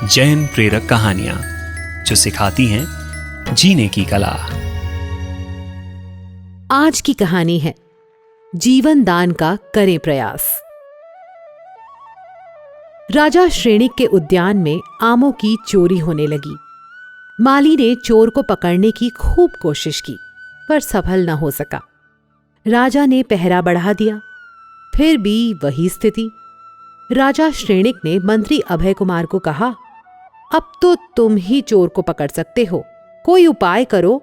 जैन प्रेरक कहानियां जो सिखाती हैं जीने की कला। आज की कहानी है जीवन दान का करें प्रयास। राजा श्रेणिक के उद्यान में आमों की चोरी होने लगी। माली ने चोर को पकड़ने की खूब कोशिश की, पर सफल न हो सका। राजा ने पहरा बढ़ा दिया, फिर भी वही स्थिति। राजा श्रेणिक ने मंत्री अभय कुमार को कहा, अब तो तुम ही चोर को पकड़ सकते हो, कोई उपाय करो।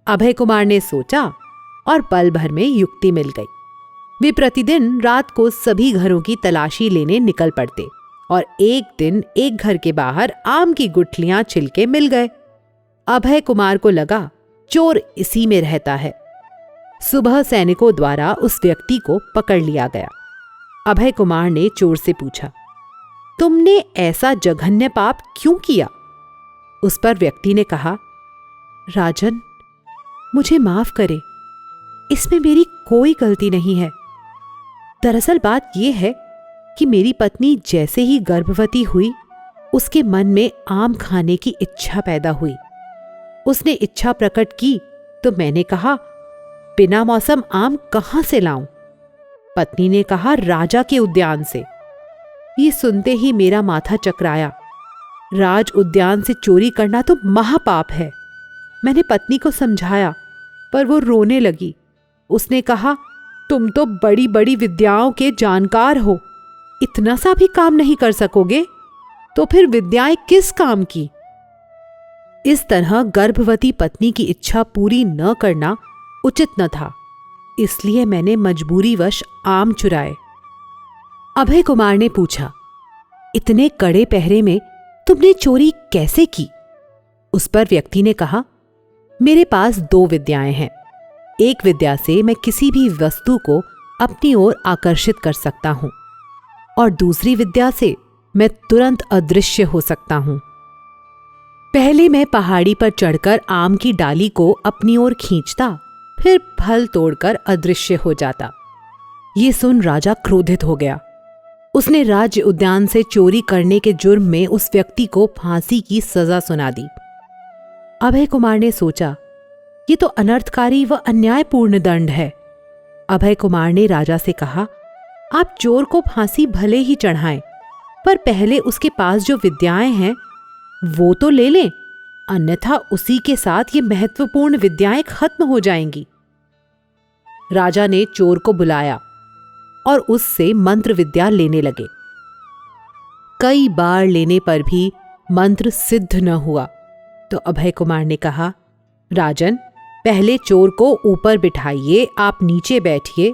अभय कुमार ने सोचा और पल भर में युक्ति मिल गई। वे प्रतिदिन रात को सभी घरों की तलाशी लेने निकल पड़ते और एक दिन एक घर के बाहर आम की गुठलियां छिलके मिल गए। अभय कुमार को लगा चोर इसी में रहता है। सुबह सैनिकों द्वारा उस व्यक्ति को पकड़ लिया गया। अभय कुमार ने चोर से पूछा, तुमने ऐसा जघन्य पाप क्यों किया? उस पर व्यक्ति ने कहा, राजन, मुझे माफ करे, इसमें मेरी कोई गलती नहीं है। दरअसल बात यह है कि मेरी पत्नी जैसे ही गर्भवती हुई, उसके मन में आम खाने की इच्छा पैदा हुई। उसने इच्छा प्रकट की तो मैंने कहा, बिना मौसम आम कहां से लाऊं? पत्नी ने कहा, राजा के उद्यान से। ये सुनते ही मेरा माथा चकराया। राज उद्यान से चोरी करना तो महापाप है। मैंने पत्नी को समझाया, पर वो रोने लगी। उसने कहा, तुम तो बड़ी बड़ी विद्याओं के जानकार हो, इतना सा भी काम नहीं कर सकोगे तो फिर विद्याएं किस काम की? इस तरह गर्भवती पत्नी की इच्छा पूरी न करना उचित न था, इसलिए मैंने मजबूरीवश आम चुराए। अभय कुमार ने पूछा, इतने कड़े पहरे में तुमने चोरी कैसे की? उस पर व्यक्ति ने कहा, मेरे पास 2 विद्याएं हैं। एक विद्या से मैं किसी भी वस्तु को अपनी ओर आकर्षित कर सकता हूं और दूसरी विद्या से मैं तुरंत अदृश्य हो सकता हूं। पहले मैं पहाड़ी पर चढ़कर आम की डाली को अपनी ओर खींचता, फिर फल तोड़कर अदृश्य हो जाता। ये सुन राजा क्रोधित हो गया। उसने राज्य उद्यान से चोरी करने के जुर्म में उस व्यक्ति को फांसी की सजा सुना दी। अभय कुमार ने सोचा, ये तो अनर्थकारी व अन्यायपूर्ण दंड है। अभय कुमार ने राजा से कहा, आप चोर को फांसी भले ही चढ़ाएं, पर पहले उसके पास जो विद्याएं हैं वो तो ले लें, अन्यथा उसी के साथ ये महत्वपूर्ण विद्याएं खत्म हो जाएंगी। राजा ने चोर को बुलाया और उससे मंत्र विद्या लेने लगे। कई बार लेने पर भी मंत्र सिद्ध न हुआ तो अभय कुमार ने कहा, राजन, पहले चोर को ऊपर बिठाइए, आप नीचे बैठिए,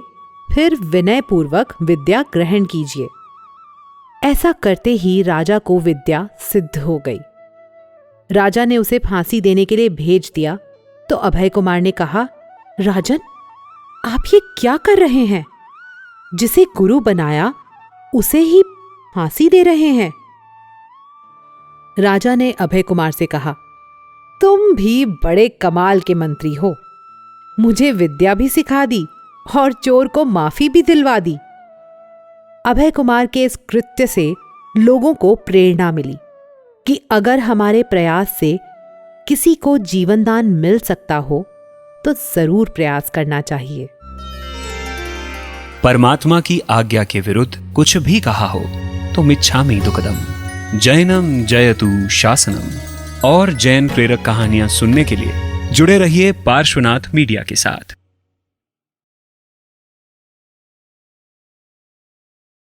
फिर विनयपूर्वक विद्या ग्रहण कीजिए। ऐसा करते ही राजा को विद्या सिद्ध हो गई। राजा ने उसे फांसी देने के लिए भेज दिया तो अभय कुमार ने कहा, राजन, आप ये क्या कर रहे हैं? जिसे गुरु बनाया उसे ही फांसी दे रहे हैं। राजा ने अभय कुमार से कहा, तुम भी बड़े कमाल के मंत्री हो। मुझे विद्या भी सिखा दी और चोर को माफी भी दिलवा दी। अभय कुमार के इस कृत्य से लोगों को प्रेरणा मिली कि अगर हमारे प्रयास से किसी को जीवन दान मिल सकता हो तो जरूर प्रयास करना चाहिए। परमात्मा की आज्ञा के विरुद्ध कुछ भी कहा हो तो मिच्छामि दुक्कडम। जैनम जयतु शासनम। और जैन प्रेरक कहानियां सुनने के लिए जुड़े रहिए पार्श्वनाथ मीडिया के साथ।